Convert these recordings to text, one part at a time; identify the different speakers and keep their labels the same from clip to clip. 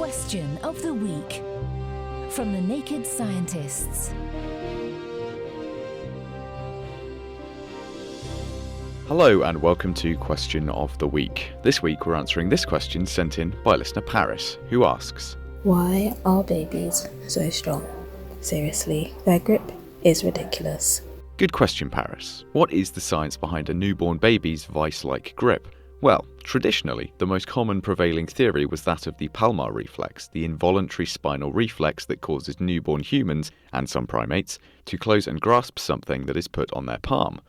Speaker 1: Question of the Week from the Naked Scientists.
Speaker 2: Hello and welcome to Question of the Week. This week we're answering this question sent in by listener Paris, who asks,
Speaker 3: why are babies so strong? Seriously, their grip is ridiculous.
Speaker 2: Good question, Paris. What is the science behind a newborn baby's vice-like grip? Well, traditionally, the most common prevailing theory was that of the palmar reflex, the involuntary spinal reflex that causes newborn humans, and some primates, to close and grasp something that is put on their palm.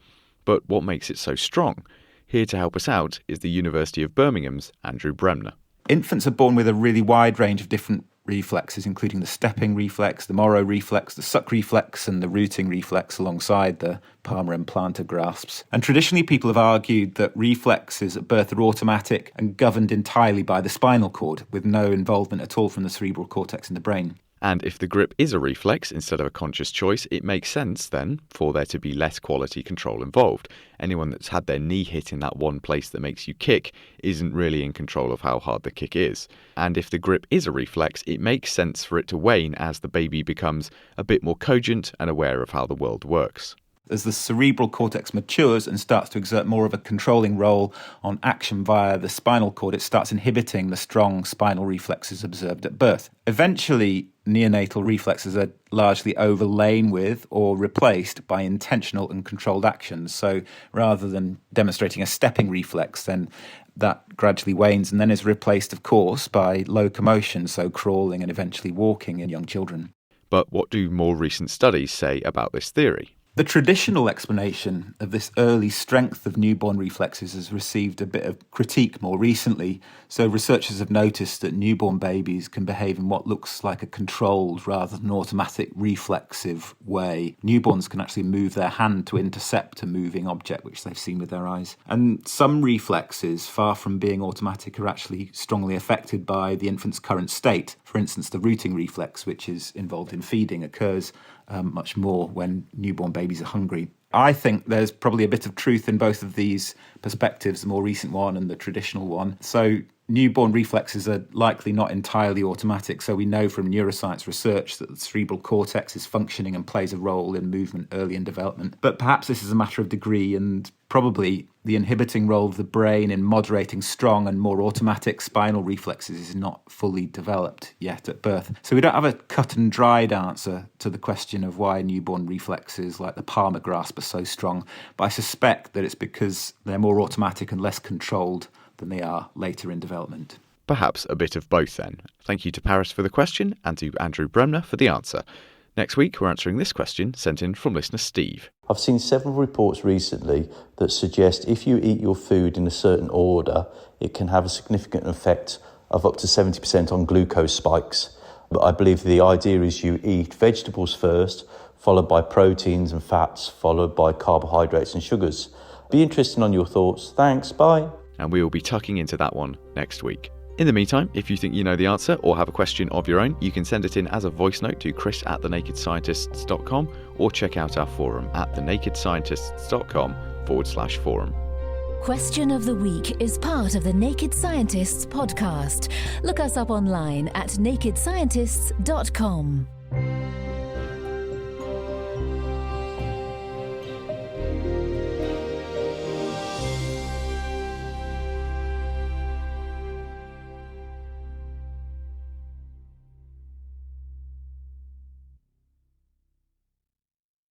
Speaker 2: But what makes it so strong? Here to help us out is the University of Birmingham's Andrew Bremner.
Speaker 4: Infants are born with a really wide range of different reflexes, including the stepping reflex, the Moro reflex, the suck reflex, and the rooting reflex alongside the palmar and plantar grasps. And traditionally, people have argued that reflexes at birth are automatic and governed entirely by the spinal cord, with no involvement at all from the cerebral cortex in the brain.
Speaker 2: And if the grip is a reflex instead of a conscious choice, it makes sense, then, for there to be less quality control involved. Anyone that's had their knee hit in that one place that makes you kick isn't really in control of how hard the kick is. And if the grip is a reflex, it makes sense for it to wane as the baby becomes a bit more cogent and aware of how the world works.
Speaker 4: As the cerebral cortex matures and starts to exert more of a controlling role on action via the spinal cord, it starts inhibiting the strong spinal reflexes observed at birth. Eventually, neonatal reflexes are largely overlain with or replaced by intentional and controlled actions. So rather than demonstrating a stepping reflex, then that gradually wanes and then is replaced, of course, by locomotion, so crawling and eventually walking in young children.
Speaker 2: But what do more recent studies say about this theory?
Speaker 4: The traditional explanation of this early strength of newborn reflexes has received a bit of critique more recently. So researchers have noticed that newborn babies can behave in what looks like a controlled rather than automatic reflexive way. Newborns can actually move their hand to intercept a moving object, which they've seen with their eyes. And some reflexes, far from being automatic, are actually strongly affected by the infant's current state. For instance, the rooting reflex, which is involved in feeding, occurs much more when newborn babies are hungry. I think there's probably a bit of truth in both of these perspectives, the more recent one and the traditional one. So newborn reflexes are likely not entirely automatic. So we know from neuroscience research that the cerebral cortex is functioning and plays a role in movement early in development. But perhaps this is a matter of degree, and probably the inhibiting role of the brain in moderating strong and more automatic spinal reflexes is not fully developed yet at birth. So we don't have a cut and dried answer to the question of why newborn reflexes like the palmar grasp are so strong, but I suspect that it's because they're more automatic and less controlled than they are later in development.
Speaker 2: Perhaps a bit of both then. Thank you to Paris for the question and to Andrew Bremner for the answer. Next week, we're answering this question sent in from listener Steve.
Speaker 5: I've seen several reports recently that suggest if you eat your food in a certain order, it can have a significant effect of up to 70% on glucose spikes. But I believe the idea is you eat vegetables first, followed by proteins and fats, followed by carbohydrates and sugars. Be interested on your thoughts. Thanks, bye.
Speaker 2: And we will be tucking into that one next week. In the meantime, if you think you know the answer or have a question of your own, you can send it in as a voice note to chris@thenakedscientists.com or check out our forum at thenakedscientists.com/forum.
Speaker 1: Question of the Week is part of the Naked Scientists podcast. Look us up online at nakedscientists.com.